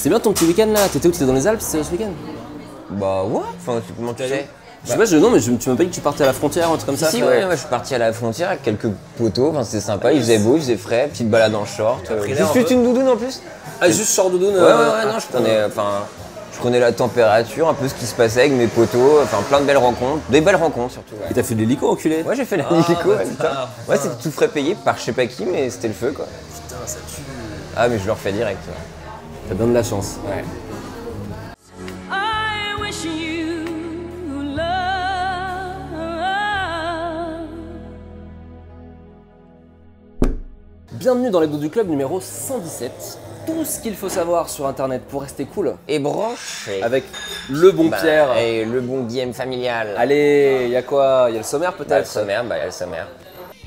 C'est bien ton petit week-end là, t'étais où? T'étais dans les Alpes ce week-end? Bah ouais, enfin comment tu sais? Je sais pas, non mais tu m'as pas dit que tu partais à la frontière ou un truc comme ça? Si, ouais, je suis parti à la frontière avec quelques poteaux, enfin c'était sympa, il faisait beau, il faisait frais, petite balade en short. Juste une doudoune en plus. Ah juste short doudoune? Ouais, non, je prenais la température, un peu ce qui se passait avec mes potos, enfin plein de belles rencontres, des belles rencontres surtout. Ouais. Et t'as fait de l'hélico enculé? Ouais, j'ai fait l'hélico, ouais, putain. Ouais, c'était tout frais payé par je sais pas qui, mais c'était le feu quoi. Putain, ça tue. Ah, mais je le refais direct. Ouais. T'as bien de la chance. Ouais. Bienvenue dans l'hebdo du club numéro 117. Tout ce qu'il faut savoir sur internet pour rester cool. Et branché. Avec le bon Pierre. Et le bon Guillaume familial. Allez, y a quoi? Y a le sommaire peut-être? Le sommaire, y a le sommaire.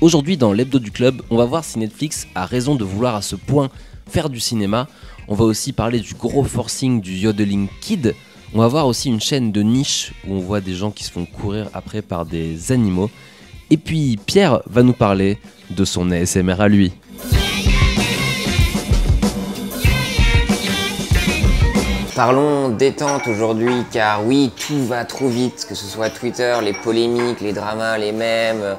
Aujourd'hui dans l'hebdo du club, on va voir si Netflix a raison de vouloir à ce point faire du cinéma. On va aussi parler du gros forcing du yodeling kid. On va voir aussi une chaîne de niche où on voit des gens qui se font courir après par des animaux. Et puis Pierre va nous parler de son ASMR à lui. Parlons détente aujourd'hui, car oui, tout va trop vite, que ce soit Twitter, les polémiques, les dramas, les mèmes,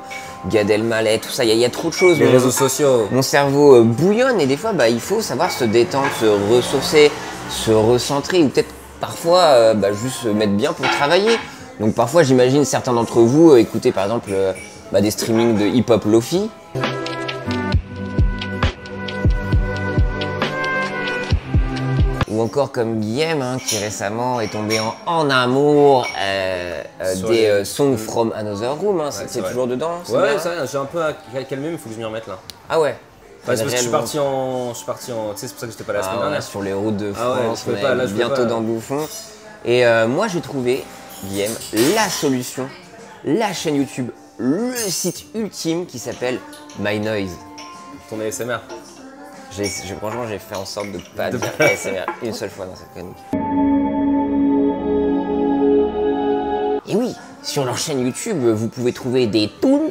Gad Elmaleh, tout ça, il y a trop de choses. Les réseaux sociaux. Mon cerveau bouillonne et des fois, il faut savoir se détendre, se ressourcer, se recentrer ou peut-être parfois juste se mettre bien pour travailler. Donc parfois, j'imagine certains d'entre vous écouter par exemple des streamings de hip-hop lofi. Ou encore comme Guillaume, qui récemment est tombé en amour des Songs from Another Room. C'est toujours dedans? Ouais, j'ai un peu à calmer, mais il faut que je m'y remette là. Ah ouais? Parce que je suis parti en. Tu sais, c'est pour ça que j'étais pas là la semaine dernière. Sur les routes de France, on est bientôt dans Bouffon. Et moi, j'ai trouvé, Guillaume, la solution, la chaîne YouTube, le site ultime qui s'appelle My Noise. Ton ASMR. Franchement, j'ai fait en sorte de pas dire ASMR une seule fois dans cette chronique. Et oui, sur leur chaîne YouTube, vous pouvez trouver des tunes.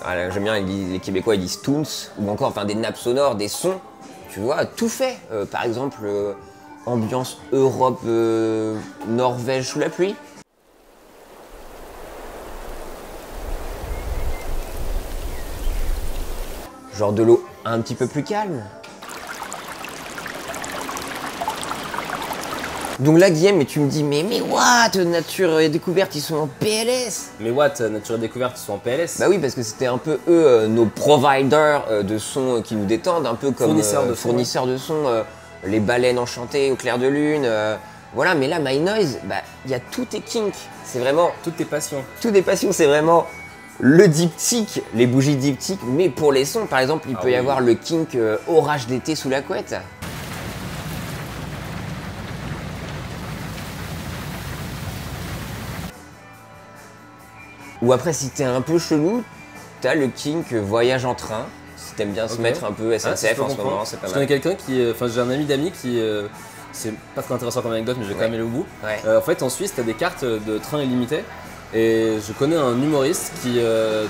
Voilà, j'aime bien, les Québécois ils disent tunes, ou encore des nappes sonores, des sons, tu vois, tout fait. Par exemple, ambiance Europe, Norvège sous la pluie. Genre de l'eau un petit peu plus calme. Donc là, Guillaume, mais tu me dis, mais what, Nature et Découverte, ils sont en PLS. Mais what, Nature et Découverte, ils sont en PLS? Bah oui, parce que c'était un peu eux, nos providers de sons qui nous détendent, un peu comme fournisseurs de sons, les baleines enchantées au clair de lune. Voilà, mais là, My Noise, il y a tout tes kinks. C'est vraiment... Toutes tes passions. Toutes tes passions, c'est vraiment... Le diptyque, les bougies diptyques, mais pour les sons, par exemple, il peut y avoir le kink orage d'été sous la couette. Ou après, si t'es un peu chelou, t'as le kink voyage en train. Si t'aimes bien se mettre un peu SNCF en ce moment, c'est pas mal. Je connais quelqu'un qui, j'ai un ami d'amis qui, c'est pas très intéressant comme anecdote, mais je vais quand même aller au bout. Ouais. En fait, en Suisse, t'as des cartes de train illimitées. Et je connais un humoriste qui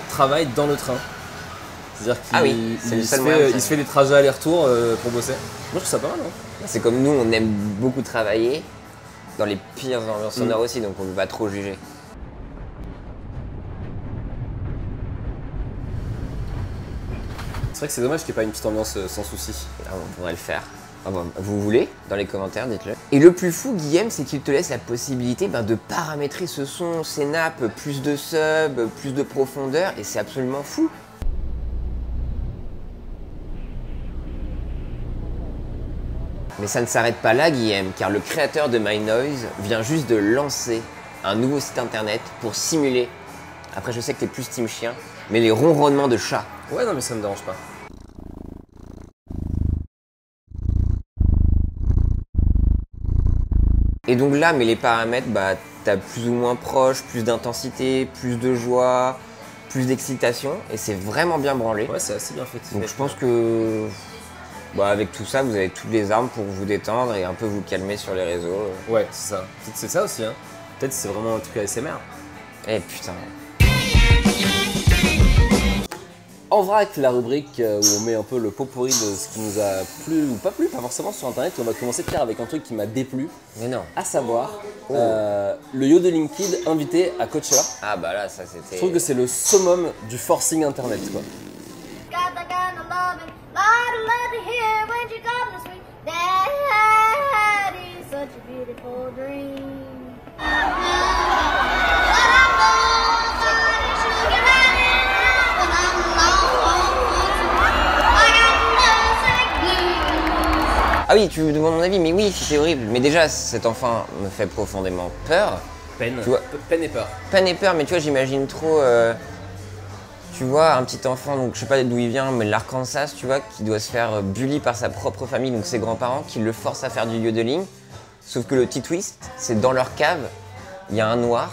travaille dans le train. C'est-à-dire qu'il se fait des trajets aller-retour pour bosser. Moi je trouve ça pas mal. C'est comme nous, on aime beaucoup travailler dans les pires ambiances sonores aussi, donc on ne va pas trop juger. C'est vrai que c'est dommage qu'il n'y ait pas une petite ambiance sans souci. On pourrait le faire. Vous voulez? Dans les commentaires, dites-le. Et le plus fou, Guillaume, c'est qu'il te laisse la possibilité de paramétrer ce son, ces nappes, plus de sub, plus de profondeur, et c'est absolument fou. Mais ça ne s'arrête pas là, Guillaume, car le créateur de My Noise vient juste de lancer un nouveau site internet pour simuler, après je sais que t'es plus team chien, mais les ronronnements de chat. Ouais, non mais ça me dérange pas. Et donc là, mais les paramètres, t'as plus ou moins proche, plus d'intensité, plus de joie, plus d'excitation, et c'est vraiment bien branlé. Ouais, c'est assez bien fait. Donc je pense que avec tout ça, vous avez toutes les armes pour vous détendre et un peu vous calmer sur les réseaux. Ouais, c'est ça. Peut-être c'est ça aussi, hein. Peut-être c'est vraiment un truc ASMR. Eh putain. En vrac, la rubrique où on met un peu le pot pourri de ce qui nous a plu ou pas plu, pas forcément sur internet. On va commencer Pierre avec un truc qui m'a déplu. Mais non. À savoir le Yodeling Kid invité à Coachella. Ah bah là, ça c'était... Je trouve que c'est le summum du forcing internet quoi. Ah oui, tu me demandes mon avis, mais oui, c'était horrible. Mais déjà, cet enfant me fait profondément peur. Peine. Tu vois, peine et peur. Peine et peur, mais tu vois, j'imagine trop, tu vois, un petit enfant, donc je sais pas d'où il vient, mais l'Arkansas, tu vois, qui doit se faire bully par sa propre famille, donc ses grands-parents, qui le forcent à faire du yodeling. Sauf que le petit twist, c'est dans leur cave, il y a un noir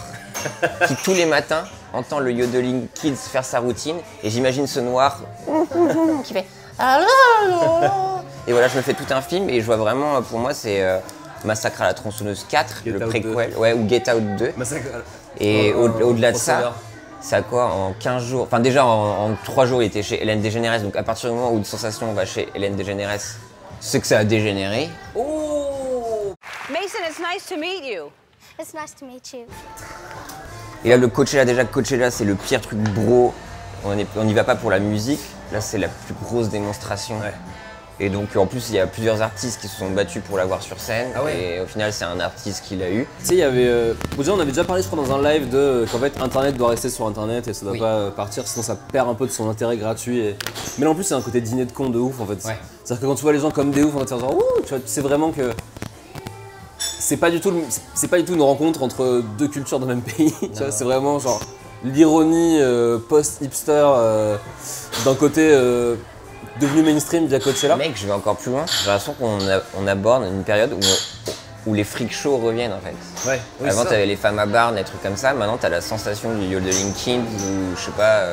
qui tous les matins entend le Yodeling Kids faire sa routine, et j'imagine ce noir qui fait... Et voilà, je me fais tout un film, et je vois vraiment, pour moi, c'est Massacre à la tronçonneuse 4, le préquel, ouais, ou Get Out 2. Et au-delà de ça, c'est à quoi, en 15 jours, enfin déjà en 3 jours, il était chez Ellen DeGeneres, donc à partir du moment où une sensation va chez Ellen DeGeneres, c'est que ça a dégénéré. Oh Mason, it's nice to meet you. It's nice to meet you. Et là, le Coachella, déjà Coachella, c'est le pire truc bro. On n'y va pas pour la musique. Là, c'est la plus grosse démonstration. Ouais. Et donc, en plus, il y a plusieurs artistes qui se sont battus pour l'avoir sur scène. Ah ouais. Et au final, c'est un artiste qui l'a eu. Tu sais, il y avait. Déjà, on avait déjà parlé, je crois, dans un live de qu'en fait, Internet doit rester sur Internet et ça doit pas partir, sinon ça perd un peu de son intérêt gratuit. Mais là, en plus, c'est un côté dîner de con de ouf, en fait. Ouais. C'est-à-dire que quand tu vois les gens comme des oufs, on va te dire genre, ouh, tu vois, c'est vraiment que. C'est pas du tout une rencontre entre deux cultures dans le même pays. Tu vois, c'est vraiment genre l'ironie post-hipster d'un côté devenu mainstream via Coachella. Mec, je vais encore plus loin. J'ai l'impression qu'on aborde une période où les freak shows reviennent en fait. Ouais, oui, avant, t'avais les femmes à barre, des trucs comme ça. Maintenant, t'as la sensation du Yodeling Kids ou je sais pas.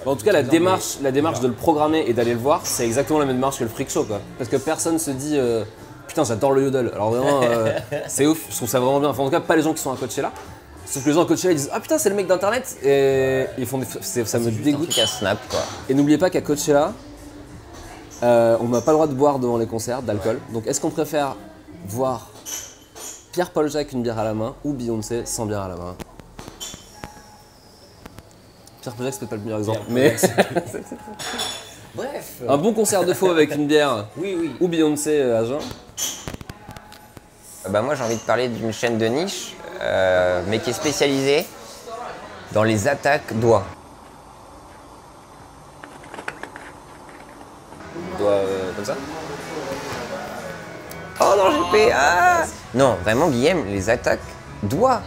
En tout cas, la démarche de le programmer et d'aller le voir, c'est exactement la même démarche que le freak show, quoi. Parce que personne se dit. Putain, j'adore le yodel. Alors vraiment, c'est ouf, je trouve ça vraiment bien. Enfin, en tout cas, pas les gens qui sont à Coachella. Sauf que les gens à Coachella, ils disent ah putain, c'est le mec d'internet. Et ils font ça me dégoûte. Un truc à snap, quoi. Et n'oubliez pas qu'à Coachella, on n'a pas le droit de boire devant les concerts d'alcool. Donc est-ce qu'on préfère voir Pierre-Paul Jacques une bière à la main ou Beyoncé sans bière à la main? Pierre-Paul Jacques, c'est peut-être pas le meilleur exemple. Mais. Bref. Un bon concert de faux avec une bière. Oui. Ou Beyoncé à jeun. Bah moi j'ai envie de parler d'une chaîne de niche, mais qui est spécialisée dans les attaques doigts. Doigts comme ça? Oh non, j'ai fait... Ah non, vraiment Guillaume, les attaques doigts.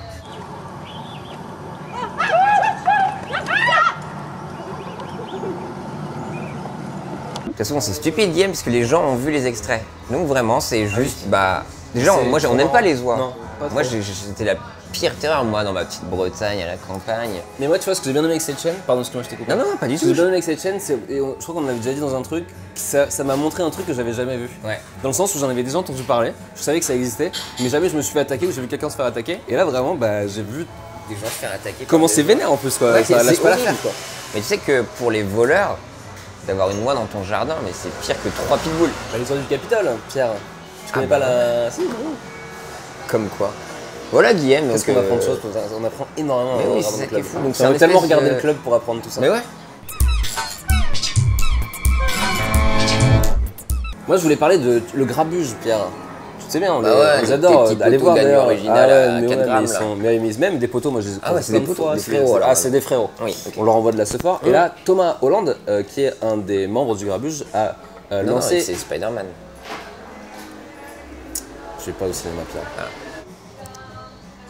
De toute façon, c'est stupide, Guillaume, parce que les gens ont vu les extraits. Donc vraiment, c'est juste, bah... Déjà, on n'aime pas les oies. Non, moi, c'était la pire terreur, moi, dans ma petite Bretagne, à la campagne. Mais moi, tu vois, ce que j'ai bien aimé avec cette chaîne... Pardon, excuse-moi, je t'ai coupé. Non, pas du tout. Ce que j'ai bien aimé avec cette chaîne, c'est... Et je crois qu'on avait déjà dit dans un truc, ça m'a montré un truc que j'avais jamais vu. Ouais. Dans le sens où j'en avais déjà entendu parler, je savais que ça existait, mais jamais je me suis fait attaquer ou j'ai vu quelqu'un se faire attaquer. Et là, vraiment, bah, j'ai vu... Des gens se faire attaquer. Comment c'est vénère, en plus, quoi. Ouais, ça lâche pas l'affaire, quoi. Mais tu sais que pour les voleurs, d'avoir une oie dans ton jardin, mais c'est pire que 3 pitbulls. Bah, l'histoire du Capitole, Pierre. Tu connais pas la... Si, comme quoi. Voilà Guillaume. Qu'est-ce qu'on apprend de choses? On apprend énormément. Mais oui, c'est ça qui est fou. Donc on a tellement regardé le club pour apprendre tout ça. Mais ouais. Moi je voulais parler de le grabuge, Pierre. Tu sais bien, on les adore. Allez voir d'ailleurs. Original à 4 grammes. Mais même des poteaux, moi je les ai. Ah ouais, c'est des poteaux, des frérots. Ah, c'est des frérots. Oui. On leur envoie de la support. Et là, Thomas Holland, qui est un des membres du grabuge, a lancé. C'est Spider-Man. Je sais pas où c'est ma Pierre.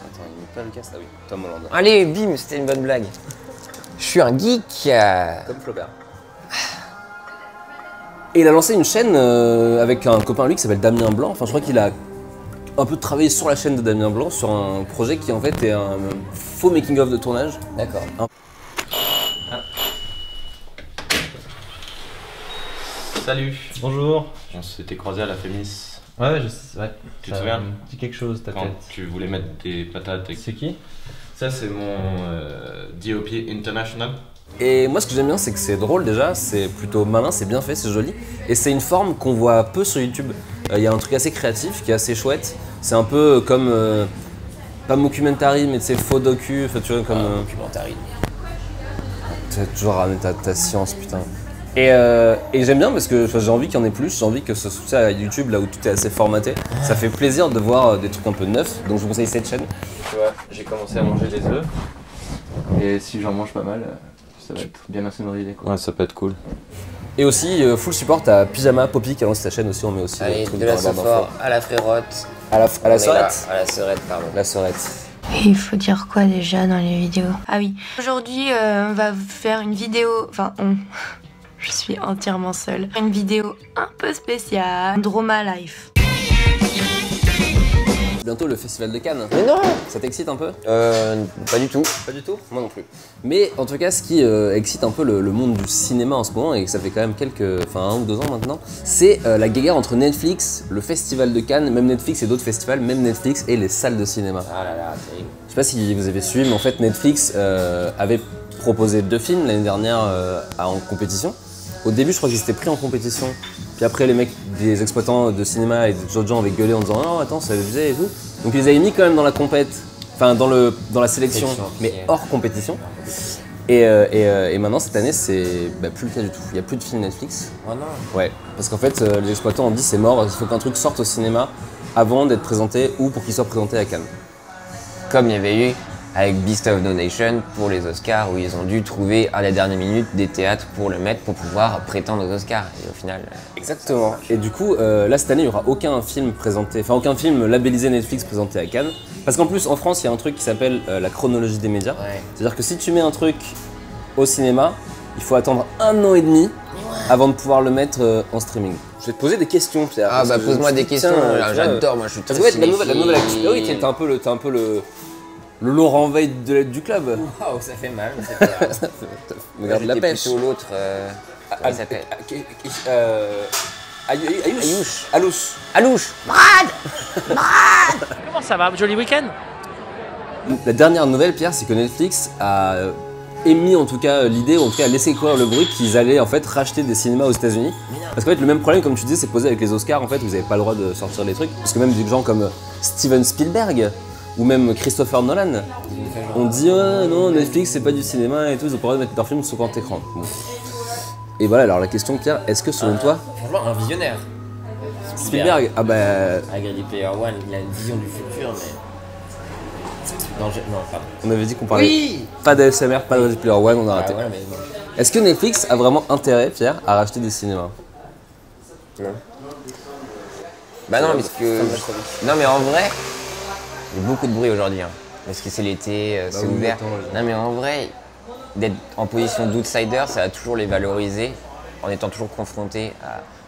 Attends, il met pas le casque. Ah oui, Tom Holland. Allez, bim, c'était une bonne blague. Je suis un geek. Comme Flaubert. Et il a lancé une chaîne avec un copain à lui qui s'appelle Damien Blanc. Enfin, je crois qu'il a un peu travaillé sur la chaîne de Damien Blanc, sur un projet qui en fait est un faux making-of de tournage. D'accord. Salut. Bonjour. On s'était croisés à la Fémis. Ouais, je sais. Ouais. Tu te souviens? Dis quelque chose, ta Quand tête. tu voulais mettre des patates. C'est qui? Ça, c'est mon DOP International. Et moi ce que j'aime bien c'est que c'est drôle déjà, c'est plutôt malin, c'est bien fait, c'est joli. Et c'est une forme qu'on voit peu sur YouTube. Il y a un truc assez créatif qui est assez chouette. C'est un peu comme, pas mockumentary mais c'est faux docu, enfin tu vois comme... Documentary. Tu vas toujours ramener ta science putain. Et j'aime bien parce que j'ai envie qu'il y en ait plus, j'ai envie que ce soit à YouTube là où tout est assez formaté. Ça fait plaisir de voir des trucs un peu neufs, donc je vous conseille cette chaîne. Tu vois, j'ai commencé à manger des œufs. Et si j'en mange pas mal, ça va être bien assonorisé quoi. Ouais, ça peut être cool. Et aussi, full support à Pyjama Poppy qui a lancé sa chaîne aussi, on met aussi Allez, des trucs de la dans barre d'infos. Sophore à la frérotte. À la sœurette. À la sœurette, pardon. La sœurette. Il faut dire quoi déjà dans les vidéos? Ah oui, aujourd'hui on va faire une vidéo, je suis entièrement seule. Une vidéo un peu spéciale, Droma Life. Bientôt le festival de Cannes. Mais non! Ça t'excite un peu? Pas du tout. Pas du tout? Moi non plus. Mais en tout cas, ce qui excite un peu le monde du cinéma en ce moment, et que ça fait quand même 1 ou 2 ans maintenant, c'est la guéguerre entre Netflix, le festival de Cannes, même Netflix et d'autres festivals, même Netflix et les salles de cinéma. Ah là là, terrible. Je sais pas si vous avez suivi, mais en fait Netflix avait proposé 2 films l'année dernière en compétition. Au début, je crois qu'ils étaient pris en compétition. Puis après, les mecs des exploitants de cinéma et d'autres gens avaient gueulé en disant « Non, attends, ça va viser et tout ». Donc ils les avaient mis quand même dans la compète, enfin dans la sélection, mais hors compétition. Et maintenant, cette année, c'est plus le cas du tout. Il n'y a plus de films Netflix. Oh non. Ouais, parce qu'en fait, les exploitants ont dit c'est mort, il faut qu'un truc sorte au cinéma avant d'être présenté ou pour qu'il soit présenté à Cannes. Comme il y avait eu avec Beast of No Nation pour les Oscars, où ils ont dû trouver à la dernière minute des théâtres pour le mettre pour pouvoir prétendre aux Oscars. Et au final. Exactement. Et du coup, là cette année, il n'y aura aucun film présenté, enfin aucun film labellisé Netflix présenté à Cannes. Parce qu'en plus, en France, il y a un truc qui s'appelle la chronologie des médias. Ouais. C'est-à-dire que si tu mets un truc au cinéma, il faut attendre 1 an et demi avant de pouvoir le mettre en streaming. Je vais te poser des questions, Pierre. Ah bah pose-moi des questions, j'adore, moi je suis très la nouvelle actu. Ah oui, t'es un peu le Laurent Veil du club. Waouh, ça fait mal, c'est pas grave. Me garde la pêche. Plutôt l'autre, comment il s'appelle? Alouche. Comment ça va? Joli week-end? La dernière nouvelle, Pierre, c'est que Netflix a émis en tout cas l'idée, ou en tout cas a laissé courir le bruit qu'ils allaient en fait racheter des cinémas aux États-Unis. Parce qu'en fait, le même problème, comme tu disais, c'est posé avec les Oscars. En fait, vous n'avez pas le droit de sortir les trucs. Parce que même des gens comme Steven Spielberg ou même Christopher Nolan ont dit non, Netflix c'est pas du cinéma et tout, ils ont pas le droit de mettre leurs films sur grand écran. Bon. Et voilà, alors la question, Pierre, est-ce que selon toi. Franchement, un visionnaire. Spielberg, ah bah. Avec Ready Player One, il a une vision du futur, mais. Non, pardon. On avait dit qu'on parlait pas d'ASMR, pas de Ready Player One, on a raté. Ouais, mais bon. Est-ce que Netflix a vraiment intérêt, Pierre, à racheter des cinémas? Non. Bah non, parce que. Non, mais en vrai, il y a beaucoup de bruit aujourd'hui. Hein. Parce que c'est l'été, c'est ouvert. Non, mais en vrai, d'être en position d'outsider, ça va toujours les valoriser en étant toujours confronté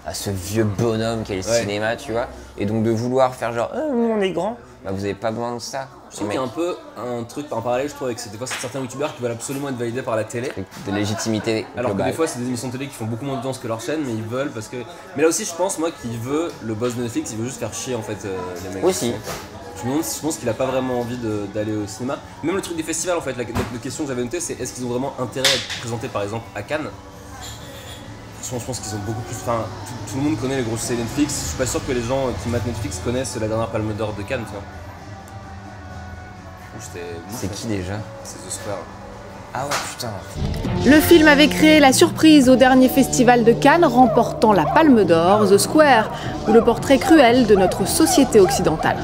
à ce vieux bonhomme qu'est le cinéma, tu vois. Et donc de vouloir faire genre, nous on est grand, bah vous avez pas besoin de ça. Je trouve qu'il y a un peu un truc en parallèle, je trouve, avec des fois certains youtubeurs qui veulent absolument être validés par la télé. De légitimité. Alors que des fois, c'est des émissions de télé qui font beaucoup moins d'audience que leur chaîne, mais ils veulent parce que. Mais là aussi, je pense, moi, qu'il veut, le boss de Netflix, il veut juste faire chier en fait les mecs. Aussi. Je pense qu'il a pas vraiment envie d'aller au cinéma. Même le truc des festivals, en fait, la question que j'avais notée, c'est est-ce qu'ils ont vraiment intérêt à être présentés par exemple à Cannes? Je pense qu'ils ont beaucoup plus. Enfin, tout le monde connaît les grosses séries Netflix. Je suis pas sûr que les gens qui matent Netflix connaissent la dernière Palme d'Or de Cannes, tu vois. C'est qui déjà? C'est The Square. Ah ouais, putain. Le film avait créé la surprise au dernier festival de Cannes, remportant la Palme d'Or, The Square, ou le portrait cruel de notre société occidentale.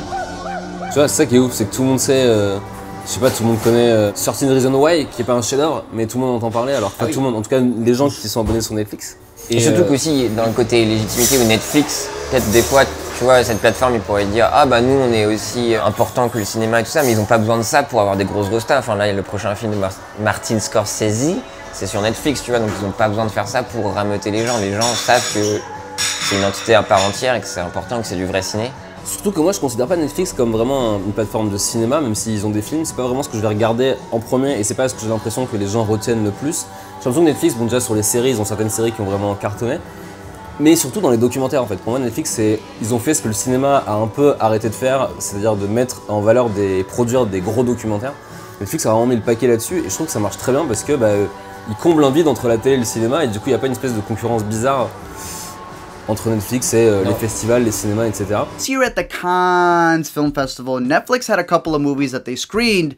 Tu vois, c'est ça qui est ouf, c'est que tout le monde sait, je sais pas, tout le monde connaît 13 Reasons Why, qui est pas un chef-d'œuvre, mais tout le monde entend parler, alors pas tout le monde, en tout cas les gens qui sont abonnés sur Netflix. Et surtout qu'aussi, dans le côté légitimité où Netflix, peut-être des fois, tu vois, cette plateforme, ils pourraient dire ah bah nous on est aussi important que le cinéma et tout ça, mais ils ont pas besoin de ça pour avoir des grosses stars. Enfin là, il y a le prochain film de Martin Scorsese, c'est sur Netflix, tu vois, donc ils ont pas besoin de faire ça pour rameuter les gens. Les gens savent que c'est une entité à part entière et que c'est important, que c'est du vrai ciné. Surtout que moi je considère pas Netflix comme vraiment une plateforme de cinéma, même s'ils ont des films, c'est pas vraiment ce que je vais regarder en premier et c'est pas ce que j'ai l'impression que les gens retiennent le plus. J'ai l'impression que Netflix, bon déjà sur les séries, ils ont certaines séries qui ont vraiment cartonné, mais surtout dans les documentaires en fait. Pour moi Netflix, ils ont fait ce que le cinéma a un peu arrêté de faire, c'est-à-dire de mettre en valeur produire des gros documentaires. Netflix a vraiment mis le paquet là-dessus et je trouve que ça marche très bien parce que il comble un vide entre la télé et le cinéma, et du coup il n'y a pas une espèce de concurrence bizarre entre Netflix et les festivals, les cinémas, etc. Here at the Cannes Film Festival, Netflix had a couple of movies that they screened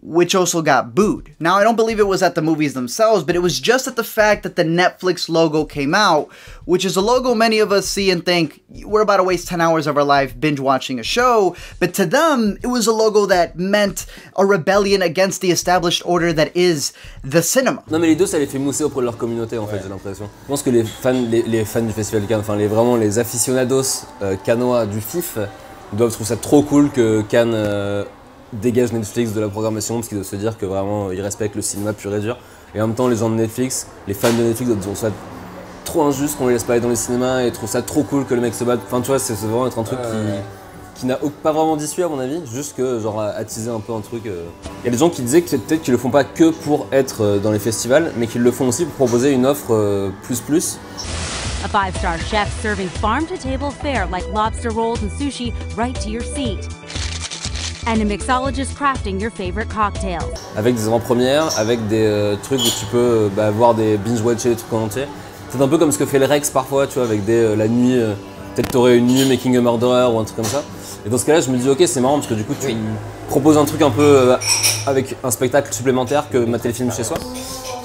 which also got booed. Now, I don't believe it was at the movies themselves, but it was just at the fact that the Netflix logo came out, which is a logo many of us see and think, we're about to waste 10 hours of our life binge watching a show, but to them, it was a logo that meant a rebellion against the established order that is the cinema. Non mais les deux, ça les fait mousser auprès de leur communauté en fait, j'ai l'impression. Je pense que les fans du Festival de Cannes, enfin vraiment les aficionados cannois du FIF, doivent trouver ça trop cool que Cannes dégage Netflix de la programmation, parce qu'ils doivent se dire que vraiment ils respectent le cinéma pur et dur. Et en même temps, les gens de Netflix, les fans de Netflix doivent trouver ça trop injuste qu'on les laisse pas aller dans les cinémas et trouvent ça trop cool que le mec se batte. Enfin tu vois, c'est vraiment être un truc qui n'a pas vraiment dissué à mon avis, juste que genre attiser un peu un truc. Il y a des gens qui disaient que peut-être qu'ils le font pas que pour être dans les festivals, mais qu'ils le font aussi pour proposer une offre plus. A 5-star chef serving farm-to-table fare like lobster rolls and sushi right to your seat. And a mixologist crafting your favorite cocktails. Avec des avant-premières, avec des trucs où tu peux voir des binge-watcher des trucs en entier. C'est un peu comme ce que fait le Rex parfois, tu vois, avec la nuit, peut-être t'aurais une nuit Making a Murderer ou un truc comme ça. Et dans ce cas-là, je me dis ok, c'est marrant parce que du coup tu proposes un truc un peu avec un spectacle supplémentaire que mater les films chez soi.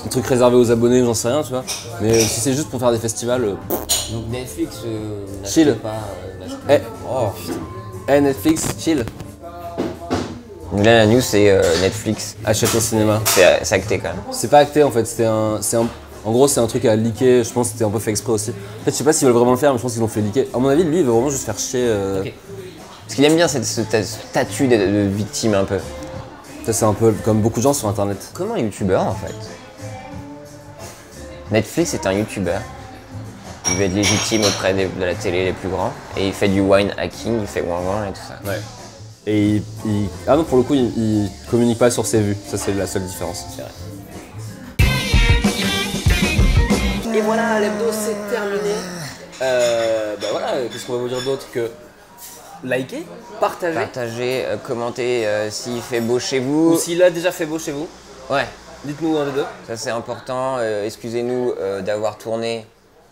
Un truc réservé aux abonnés, j'en sais rien, tu vois. Mais si c'est juste pour faire des festivals... Donc Netflix, chill. Pas... Netflix, chill. Donc là, la news, c'est Netflix achète au cinéma. C'est acté quand même. C'est pas acté en fait, en gros c'est un truc à leaker, je pense que c'était un peu fait exprès aussi. En fait je sais pas s'ils veulent vraiment le faire, mais je pense qu'ils l'ont fait leaker. À mon avis, lui il veut vraiment juste faire chier. Okay. Parce qu'il aime bien ce statut de victime un peu. Ça c'est un peu comme beaucoup de gens sur internet. Comment un youtubeur en fait? Netflix est un youtubeur. Il veut être légitime auprès de la télé les plus grands. Et il fait du wine hacking, il fait ouin et tout ça. Ouais. Et ah non, pour le coup, il communique pas sur ses vues. Ça, c'est la seule différence. C'est vrai. Et voilà, l'hebdo, c'est terminé. Voilà, qu'est-ce qu'on va vous dire d'autre que likez, partagez. Partagez, commentez s'il fait beau chez vous. Ou s'il a déjà fait beau chez vous. Ouais. Dites-nous un des deux. Ça, c'est important. Excusez-nous d'avoir tourné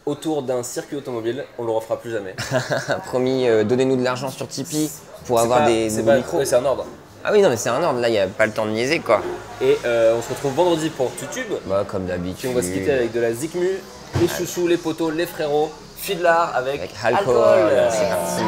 autour d'un circuit automobile. On le refera plus jamais. Promis, donnez-nous de l'argent sur Tipeee. Pour avoir des micros. C'est un ordre. Ah oui, non, mais c'est un ordre, là, il n'y a pas le temps de niaiser, quoi. Et on se retrouve vendredi pour YouTube. Bah, comme d'habitude. On va se quitter avec de la Zikmu, les chouchous, les potos, les frérots, Fidlar avec alcool. C'est parti.